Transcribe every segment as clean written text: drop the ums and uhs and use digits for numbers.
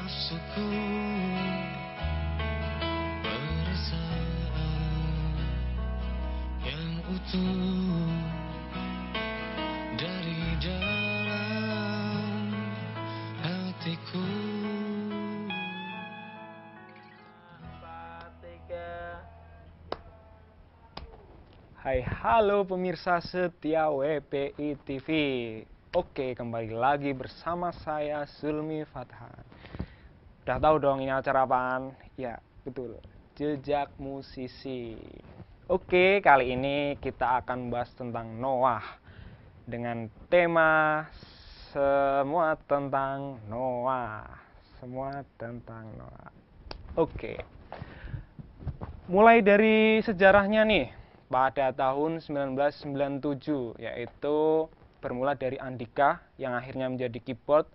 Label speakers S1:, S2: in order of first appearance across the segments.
S1: Suku perasaan yang utuh dari dalam hatiku.
S2: Hai, halo pemirsa setia WPI TV. Oke, kembali lagi bersama saya Zulmi Fathan. Udah tahu dong ini acara apaan? Ya, betul. Jejak Musisi. Oke, kali ini kita akan bahas tentang Noah dengan tema semua tentang Noah. Semua tentang Noah. Oke. Mulai dari sejarahnya nih, pada tahun 1997, yaitu bermula dari Andika yang akhirnya menjadi keyboard,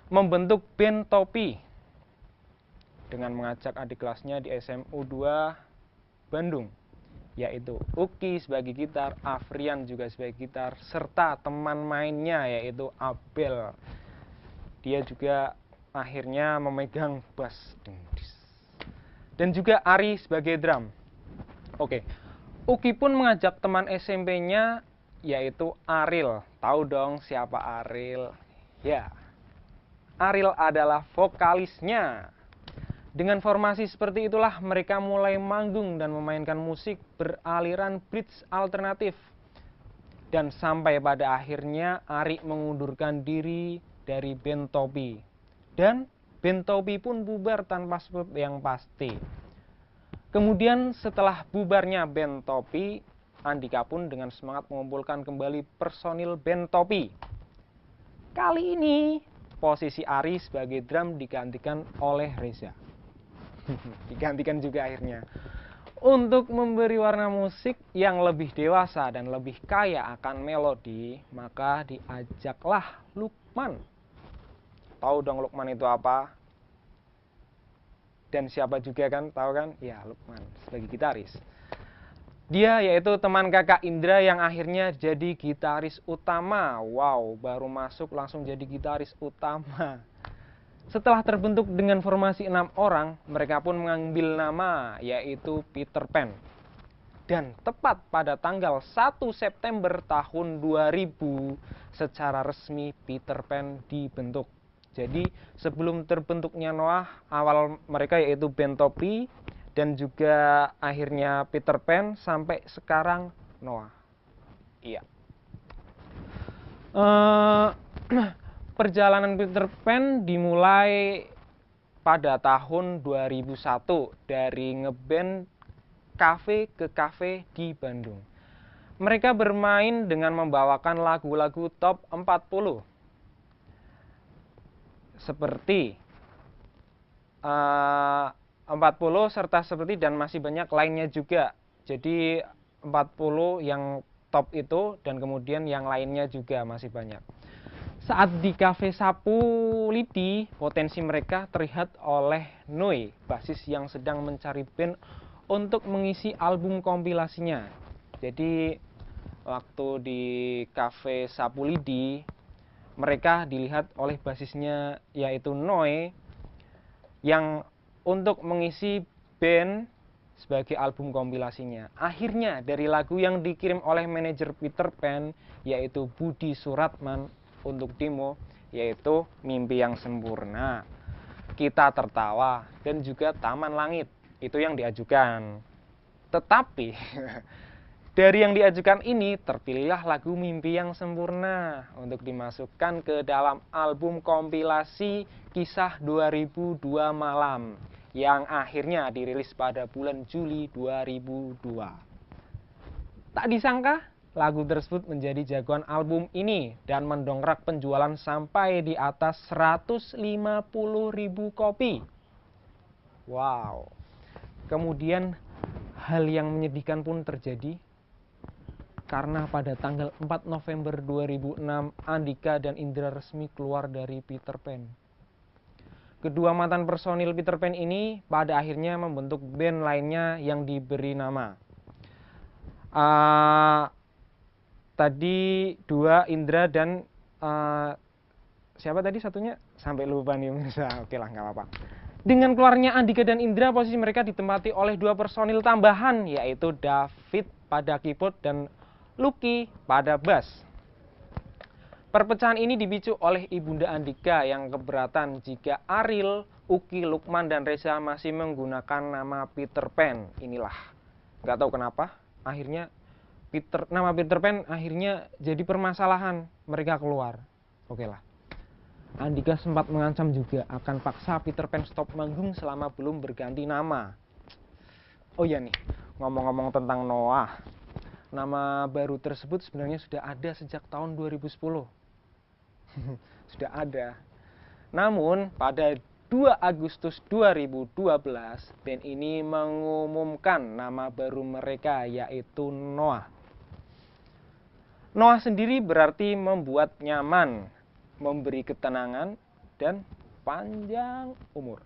S2: membentuk band Topi dengan mengajak adik kelasnya di SMU 2 Bandung, yaitu Uki sebagai gitar, Afrian juga sebagai gitar, serta teman mainnya yaitu Abel. Dia juga akhirnya memegang bass dan juga Ari sebagai drum. Oke, Uki pun mengajak teman SMP-nya yaitu Aril. Tahu dong siapa Aril? Ya, Aril adalah vokalisnya. Dengan formasi seperti itulah mereka mulai manggung dan memainkan musik beraliran bridge alternatif. Dan sampai pada akhirnya Ari mengundurkan diri dari band Topi. Dan band Topi pun bubar tanpa sebab yang pasti. Kemudian setelah bubarnya band Topi, Andika pun dengan semangat mengumpulkan kembali personil band Topi. Kali ini posisi Ari sebagai drum digantikan oleh Reza. Digantikan juga akhirnya. Untuk memberi warna musik yang lebih dewasa dan lebih kaya akan melodi, maka diajaklah Lukman. Tahu dong Lukman itu apa? Dan siapa juga kan, tahu kan? Ya, Lukman sebagai gitaris. Dia yaitu teman kakak Indra yang akhirnya jadi gitaris utama. Wow, baru masuk langsung jadi gitaris utama. Setelah terbentuk dengan formasi 6 orang, mereka pun mengambil nama yaitu Peter Pan. Dan tepat pada tanggal 1 September tahun 2000, secara resmi Peter Pan dibentuk. Jadi sebelum terbentuknya Noah, awal mereka yaitu band Topi dan juga akhirnya Peter Pan sampai sekarang Noah. Iya. Perjalanan Peter Pan dimulai pada tahun 2001 dari ngeband kafe ke kafe di Bandung. Mereka bermain dengan membawakan lagu-lagu top 40 seperti 40 serta seperti dan masih banyak lainnya juga. Jadi 40 yang top itu dan kemudian yang lainnya juga masih banyak. Saat di Cafe Sapu Lidi, potensi mereka terlihat oleh Noi, basis yang sedang mencari band untuk mengisi album kompilasinya. Jadi waktu di Cafe Sapu Lidi, mereka dilihat oleh basisnya yaitu Noi yang untuk mengisi band sebagai album kompilasinya. Akhirnya dari lagu yang dikirim oleh manajer Peter Pan yaitu Budi Suratman untuk demo yaitu Mimpi yang Sempurna, Kita Tertawa dan juga Taman Langit, itu yang diajukan. Tetapi dari yang diajukan ini terpilihlah lagu Mimpi yang Sempurna untuk dimasukkan ke dalam album kompilasi Kisah 2002 Malam yang akhirnya dirilis pada bulan Juli 2002. Tak disangka lagu tersebut menjadi jagoan album ini dan mendongkrak penjualan sampai di atas 150.000 kopi. Wow. Kemudian hal yang menyedihkan pun terjadi karena pada tanggal 4 November 2006 Andika dan Indra resmi keluar dari Peter Pan. Kedua mantan personil Peter Pan ini pada akhirnya membentuk band lainnya yang diberi nama tadi dua Indra dan siapa tadi satunya? Sampai lupa nih pemirsa. Oke lah, nggak apa-apa. Dengan keluarnya Andika dan Indra, posisi mereka ditempati oleh 2 personil tambahan, yaitu David pada keyboard dan Lucky pada bass. Perpecahan ini dipicu oleh Ibunda Andika yang keberatan jika Ariel, Uki, Lukman, dan Reza masih menggunakan nama Peter Pan. Inilah, nggak tahu kenapa, akhirnya nama Peter Pan akhirnya jadi permasalahan, mereka keluar. Oke lah. Andika sempat mengancam juga akan paksa Peter Pan stop manggung selama belum berganti nama. Oh iya nih, ngomong-ngomong tentang Noah. Nama baru tersebut sebenarnya sudah ada sejak tahun 2010. Sudah ada. Namun pada 2 Agustus 2012, band ini mengumumkan nama baru mereka, yaitu Noah. Noah sendiri berarti membuat nyaman, memberi ketenangan, dan panjang umur.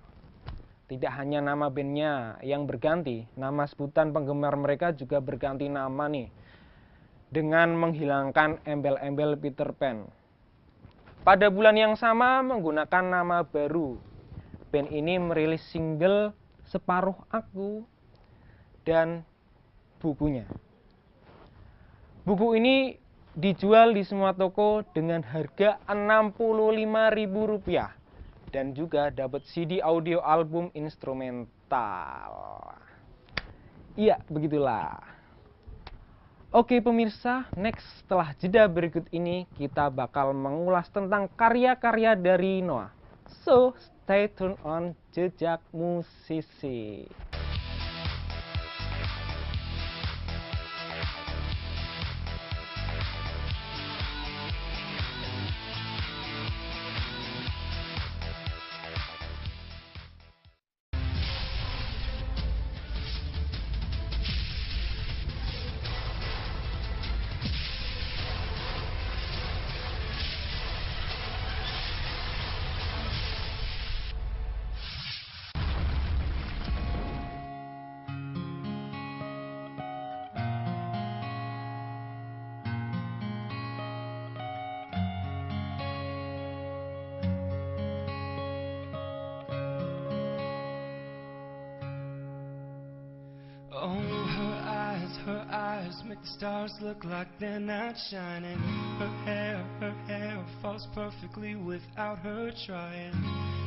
S2: Tidak hanya nama bandnya yang berganti, nama sebutan penggemar mereka juga berganti nama nih, dengan menghilangkan embel-embel Peter Pan. Pada bulan yang sama menggunakan nama baru, band ini merilis single Separuh Aku dan bukunya. Buku ini dijual di semua toko dengan harga Rp65.000 dan juga dapat CD audio album instrumental. Iya, begitulah. Oke pemirsa, next setelah jeda berikut ini kita bakal mengulas tentang karya-karya dari Noah. So, stay tune on Jejak Musisi.
S1: Oh, her eyes make the stars look like they're not shining. Her hair falls perfectly without her trying.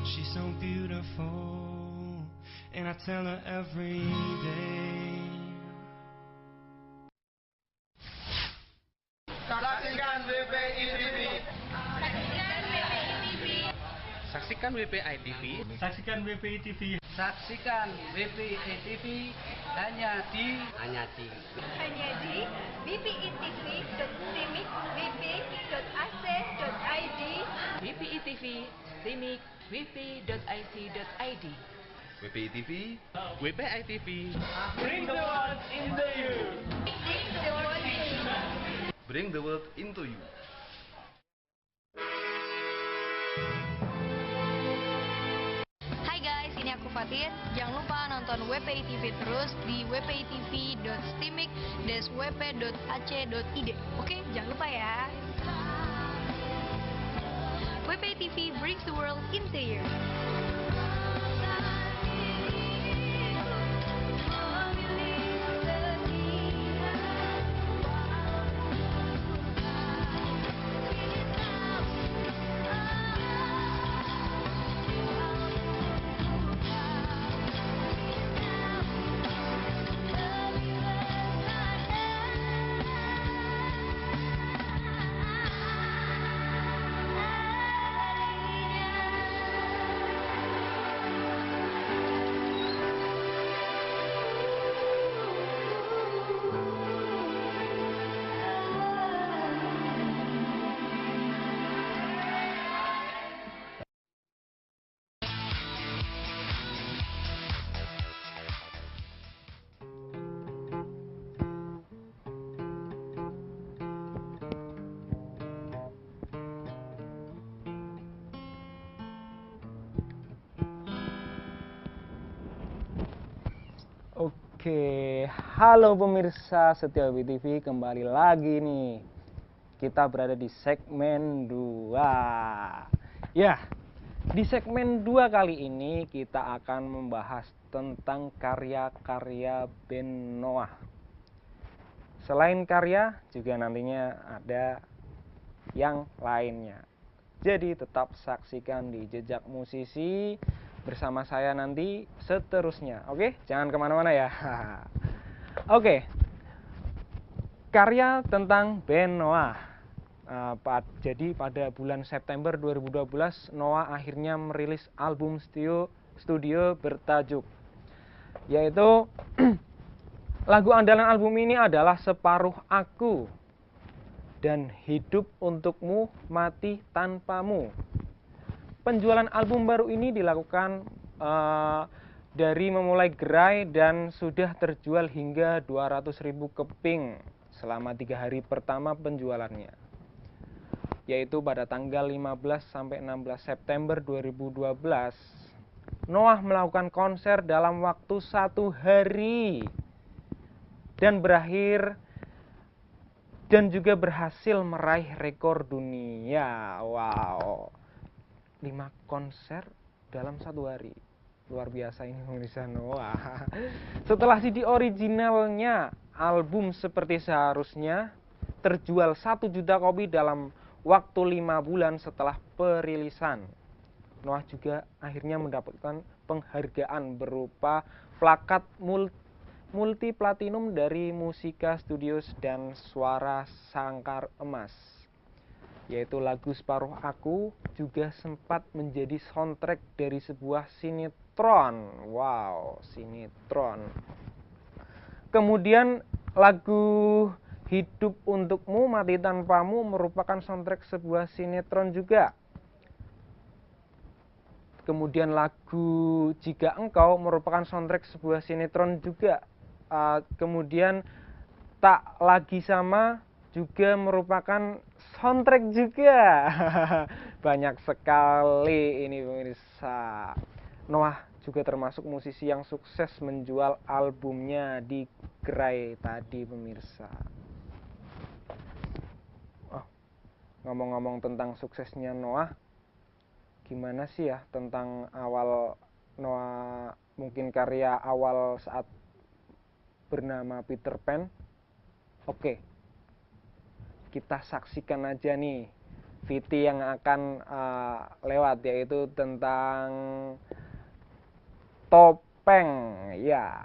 S1: She's so beautiful, and I tell her every day.
S3: Saksikan WPI TV.
S4: Saksikan WPI TV.
S3: Saksikan WPI TV hanya di
S5: bpitv.stimik.vp.ac.id
S6: WPI TV, Stimik, wp.ic.id.
S7: WPI TV,
S3: WPI TV.
S4: Bring the world into you.
S7: bring the world into you.
S5: Hai guys, ini aku Fatir. Jangan lupa nonton WPI TV terus di wpitv.stimik-wp.ac.id. Oke, jangan lupa ya. WPI TV brings the world into you.
S2: Oke, halo pemirsa setia WPI TV, kembali lagi nih. Kita berada di segmen 2. Ya, Di segmen 2 kali ini kita akan membahas tentang karya-karya band Noah. Selain karya, juga nantinya ada yang lainnya. Jadi tetap saksikan di Jejak Musisi bersama saya nanti seterusnya. Oke, jangan kemana-mana ya. Oke, karya tentang band Noah. Jadi pada bulan September 2012 Noah akhirnya merilis album studio bertajuk, yaitu lagu andalan album ini adalah Separuh Aku dan Hidup Untukmu, Mati Tanpamu. Penjualan album baru ini dilakukan dari memulai gerai dan sudah terjual hingga 200.000 keping selama 3 hari pertama penjualannya, yaitu pada tanggal 15 sampai 16 September 2012. Noah melakukan konser dalam waktu 1 hari dan juga berhasil meraih rekor dunia. Wow, 5 konser dalam 1 hari. Luar biasa ini pemirsa Noah. Setelah CD originalnya, album Seperti Seharusnya terjual 1 juta kopi dalam waktu 5 bulan setelah perilisan. Noah juga akhirnya mendapatkan penghargaan berupa plakat multi platinum dari Musika Studios dan Suara Sangkar Emas, yaitu lagu Separuh Aku juga sempat menjadi soundtrack dari sebuah sinetron. Wow, sinetron. Kemudian lagu Hidup Untukmu, Mati Tanpamu merupakan soundtrack sebuah sinetron juga. Kemudian lagu Jika Engkau merupakan soundtrack sebuah sinetron juga. Kemudian Tak Lagi Sama juga merupakan soundtrack juga. Banyak sekali ini pemirsa. Noah juga termasuk musisi yang sukses menjual albumnya di gerai tadi pemirsa. Ngomong-ngomong tentang suksesnya Noah, gimana sih ya tentang awal Noah, mungkin karya awal saat bernama Peter Pan? Oke, kita saksikan aja nih VT yang akan lewat, yaitu tentang topeng ya.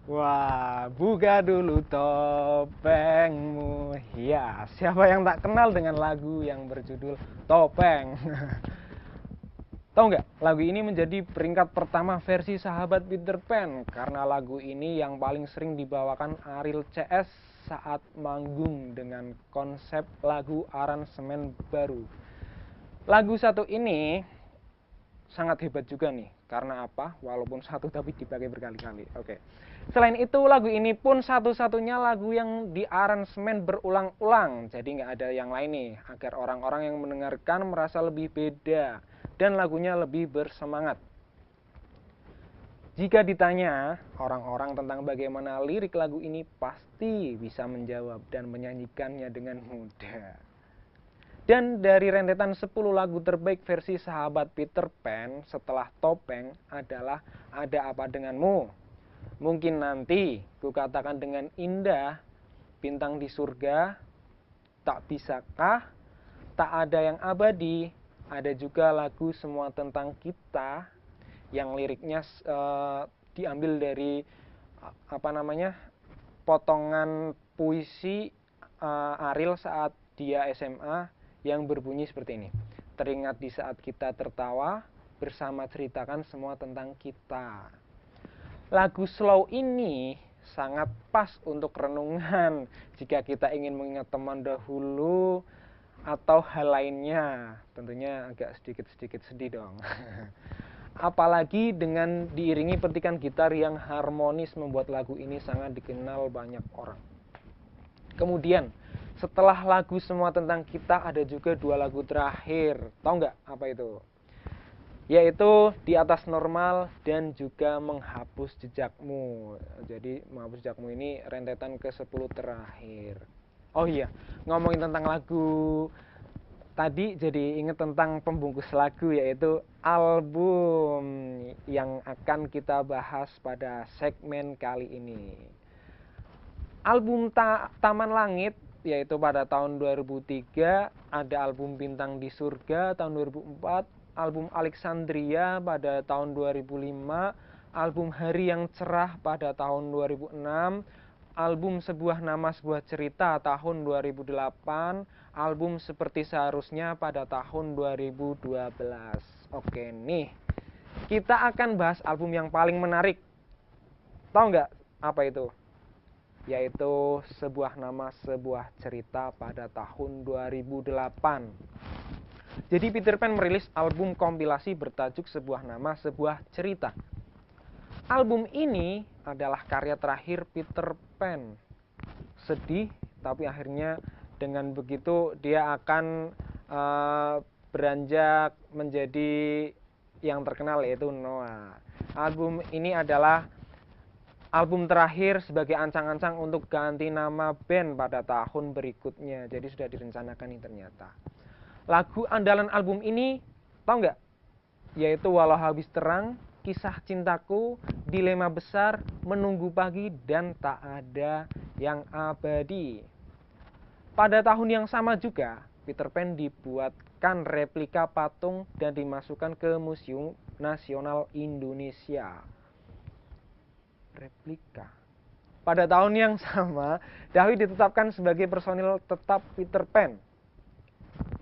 S2: Wah, buka dulu topengmu. Ya, siapa yang tak kenal dengan lagu yang berjudul Topeng? Tahu nggak, lagu ini menjadi peringkat pertama versi Sahabat Peter Pan karena lagu ini yang paling sering dibawakan Ariel CS saat manggung dengan konsep lagu aransemen baru. Lagu satu ini sangat hebat juga nih, karena apa? Walaupun satu tapi dipakai berkali-kali. Oke. Selain itu, lagu ini pun satu-satunya lagu yang diaransemen berulang-ulang. Jadi nggak ada yang lain nih, agar orang-orang yang mendengarkan merasa lebih beda dan lagunya lebih bersemangat. Jika ditanya orang-orang tentang bagaimana lirik lagu ini, pasti bisa menjawab dan menyanyikannya dengan mudah. Dan dari rentetan 10 lagu terbaik versi Sahabat Peter Pan setelah Topeng adalah Ada Apa Denganmu. Mungkin nanti kukatakan dengan indah, Bintang di Surga, Tak Bisakah, Tak Ada Yang Abadi. Ada juga lagu Semua Tentang Kita yang liriknya diambil dari potongan puisi Ariel saat dia SMA yang berbunyi seperti ini. Teringat di saat kita tertawa, bersama ceritakan semua tentang kita. Lagu slow ini sangat pas untuk renungan jika kita ingin mengingat teman dahulu atau hal lainnya. Tentunya agak sedikit-sedikit sedih dong. Apalagi dengan diiringi petikan gitar yang harmonis membuat lagu ini sangat dikenal banyak orang. Kemudian setelah lagu Semua Tentang Kita ada juga 2 lagu terakhir. Tahu nggak apa itu? Yaitu Di Atas Normal dan juga Menghapus Jejakmu. Jadi Menghapus Jejakmu ini rentetan ke-10 terakhir. Oh iya, ngomongin tentang lagu tadi jadi ingat tentang pembungkus lagu, yaitu album yang akan kita bahas pada segmen kali ini. Album Taman Langit yaitu pada tahun 2003, ada album Bintang di Surga tahun 2004, album Alexandria pada tahun 2005, album Hari Yang Cerah pada tahun 2006, album Sebuah Nama Sebuah Cerita tahun 2008, album Seperti Seharusnya pada tahun 2012. Oke nih, kita akan bahas album yang paling menarik. Tahu nggak apa itu? Yaitu Sebuah Nama Sebuah Cerita pada tahun 2008. Jadi Peter Pan merilis album kompilasi bertajuk Sebuah Nama Sebuah Cerita. Album ini adalah karya terakhir Peter Pan. Sedih, tapi akhirnya dengan begitu dia akan beranjak menjadi yang terkenal, yaitu Noah. Album ini adalah album terakhir sebagai ancang-ancang untuk ganti nama band pada tahun berikutnya. Jadi sudah direncanakan ini ternyata. Lagu andalan album ini, tahu nggak? Yaitu Walau Habis Terang, Kisah Cintaku, Dilema Besar, Menunggu Pagi, dan Tak Ada Yang Abadi. Pada tahun yang sama juga, Peter Pan dibuatkan replika patung dan dimasukkan ke Museum Nasional Indonesia. Replika. Pada tahun yang sama, Dawi ditetapkan sebagai personil tetap Peter Pan.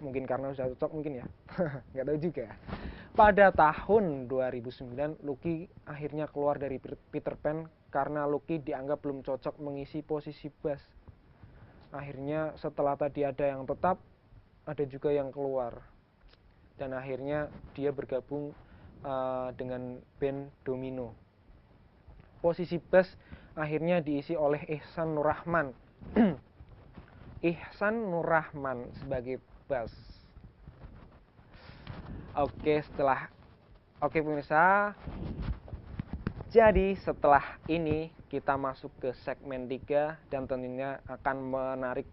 S2: Mungkin karena sudah cocok mungkin ya. Nggak tahu juga. Pada tahun 2009, Lucky akhirnya keluar dari Peter Pan karena Lucky dianggap belum cocok mengisi posisi bass. Akhirnya setelah tadi ada yang tetap, ada juga yang keluar. Dan akhirnya dia bergabung dengan band Domino. Posisi bass akhirnya diisi oleh Ihsan Nurrahman. Ihsan Nurrahman sebagai bass. Oke pemirsa. Jadi setelah ini kita masuk ke segmen 3 dan tentunya akan menarik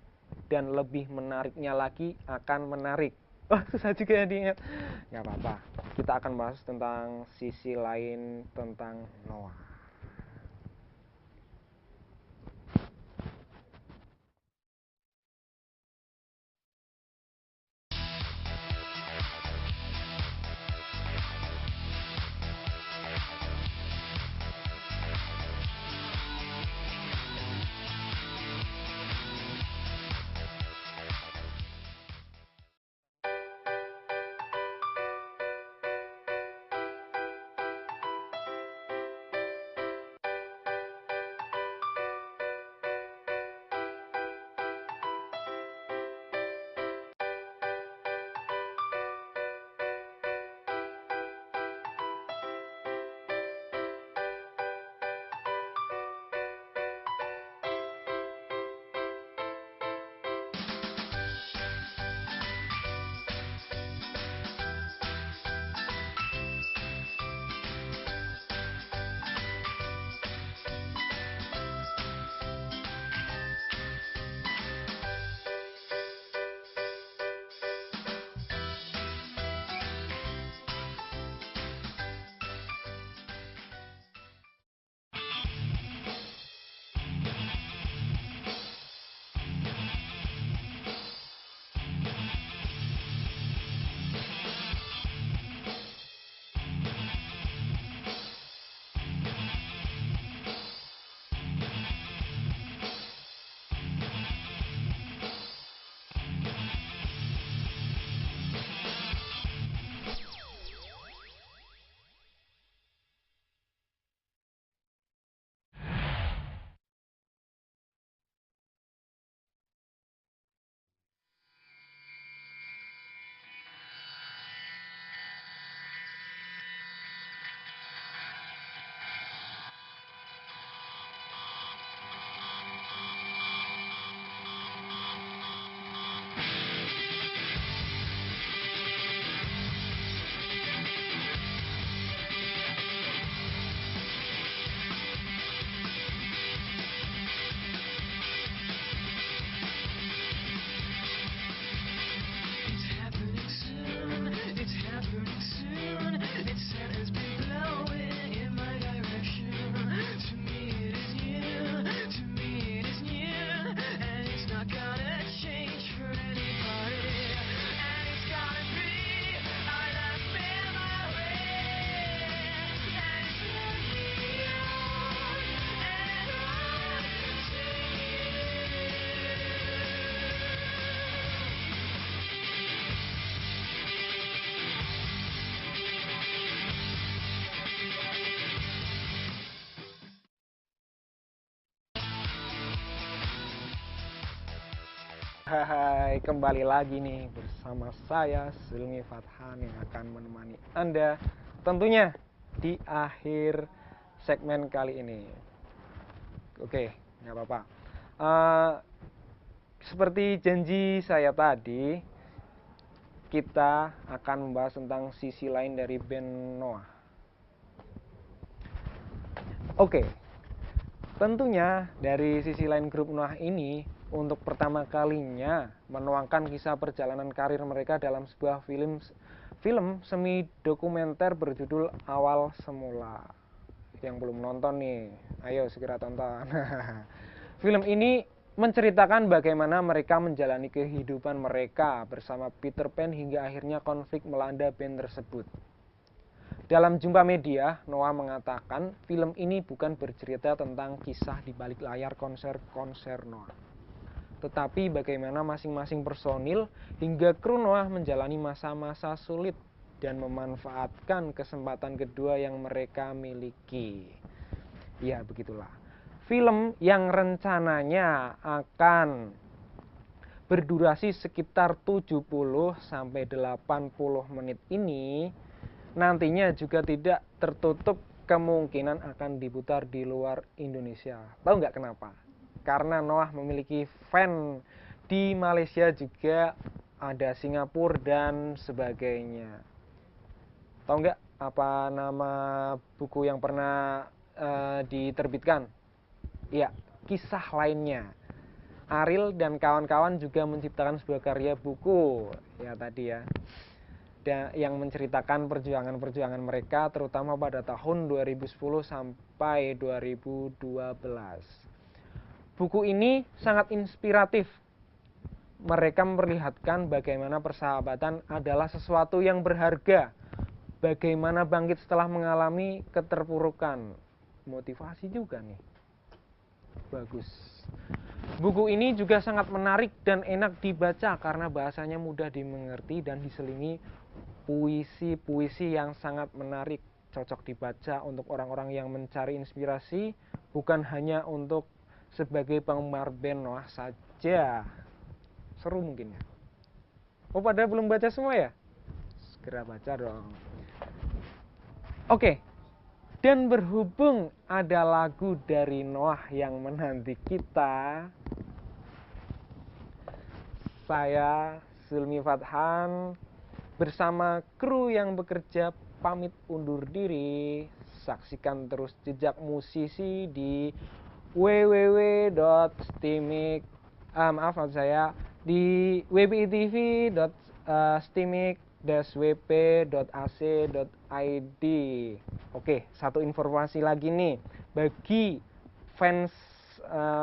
S2: dan lebih menariknya lagi akan menarik. Oh, susah juga ya diingat. Nggak apa-apa. Kita akan bahas tentang sisi lain tentang Noah. Hai, kembali lagi nih bersama saya Zulmi Fathan yang akan menemani Anda tentunya di akhir segmen kali ini. Oke, nggak apa-apa. Seperti janji saya tadi, kita akan membahas tentang sisi lain dari band Noah. Oke, tentunya dari sisi lain grup Noah ini untuk pertama kalinya menuangkan kisah perjalanan karir mereka dalam sebuah film semi dokumenter berjudul Awal Semula. Yang belum nonton nih, ayo segera tonton. Film ini menceritakan bagaimana mereka menjalani kehidupan mereka bersama Peter Pan hingga akhirnya konflik melanda band tersebut. Dalam jumpa media, Noah mengatakan film ini bukan bercerita tentang kisah di balik layar konser-konser Noah, tetapi bagaimana masing-masing personil hingga kru Noah menjalani masa-masa sulit dan memanfaatkan kesempatan kedua yang mereka miliki. Ya, begitulah. Film yang rencananya akan berdurasi sekitar 70-80 menit ini nantinya juga tidak tertutup kemungkinan akan diputar di luar Indonesia. Tahu nggak kenapa? Karena Noah memiliki fan di Malaysia juga, ada Singapura dan sebagainya. Tahu nggak apa nama buku yang pernah diterbitkan? Ya, Kisah Lainnya. Ariel dan kawan-kawan juga menciptakan sebuah karya buku, ya tadi ya, yang menceritakan perjuangan-perjuangan mereka terutama pada tahun 2010 sampai 2012. Buku ini sangat inspiratif. Mereka memperlihatkan bagaimana persahabatan adalah sesuatu yang berharga, bagaimana bangkit setelah mengalami keterpurukan. Motivasi juga nih. Bagus. Buku ini juga sangat menarik dan enak dibaca karena bahasanya mudah dimengerti dan diselingi puisi-puisi yang sangat menarik, cocok dibaca untuk orang-orang yang mencari inspirasi, bukan hanya untuk sebagai penggemar band Noah saja. Seru mungkin ya. Oh, pada belum baca semua ya? Segera baca dong. Oke. Dan berhubung ada lagu dari Noah yang menanti kita, saya Zulmi Fathan bersama kru yang bekerja pamit undur diri. Saksikan terus jejak musisi di www.stimic.wp.ac.id. Oke, satu informasi lagi nih bagi fans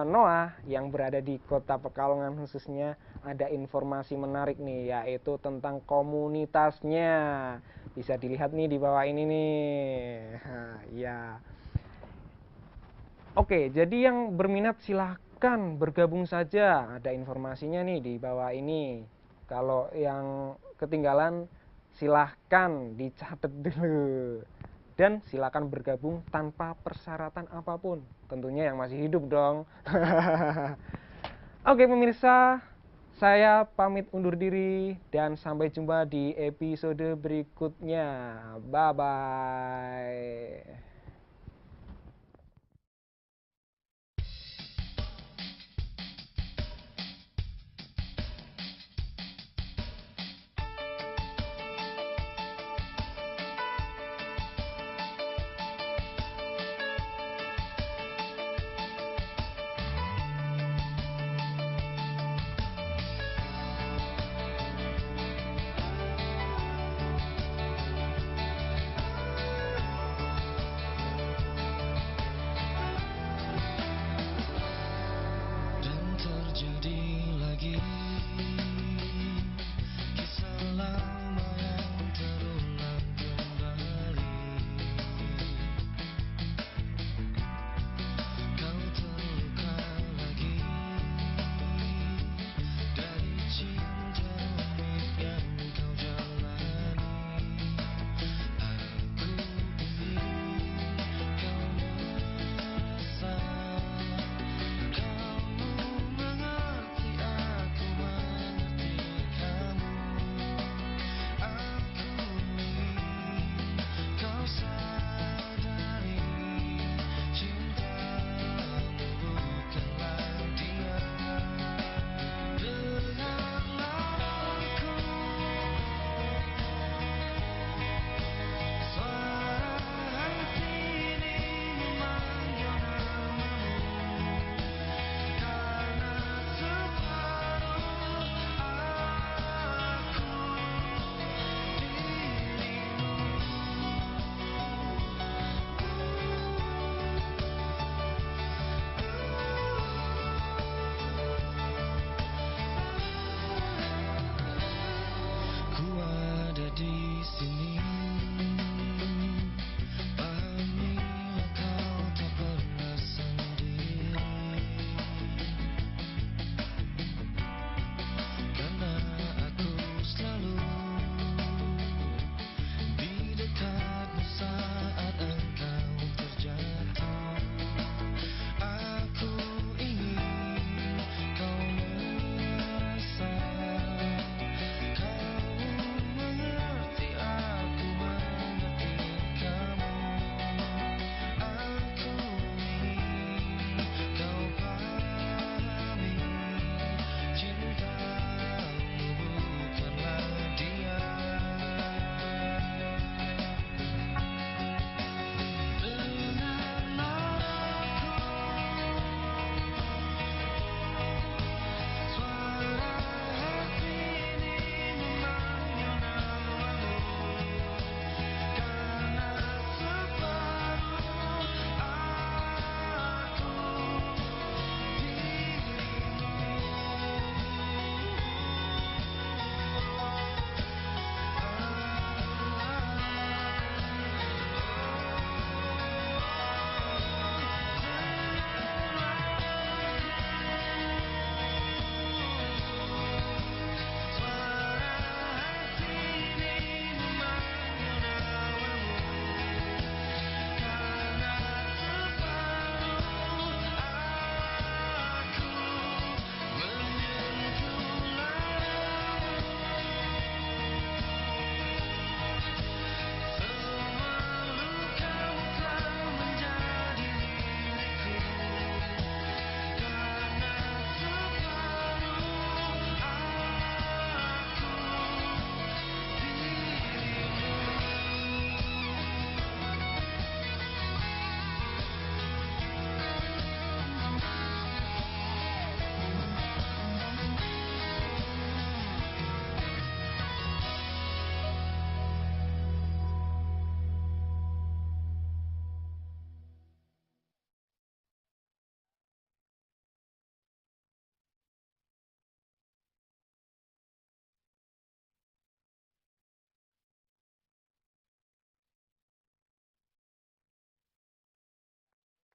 S2: Noah yang berada di Kota Pekalongan khususnya, ada informasi menarik nih, yaitu tentang komunitasnya. Bisa dilihat nih di bawah ini nih. Ya. Oke, jadi yang berminat silahkan bergabung saja. Ada informasinya nih di bawah ini. Kalau yang ketinggalan silahkan dicatat dulu. Dan silakan bergabung tanpa persyaratan apapun. Tentunya yang masih hidup dong. Oke pemirsa, saya pamit undur diri dan sampai jumpa di episode berikutnya. Bye-bye.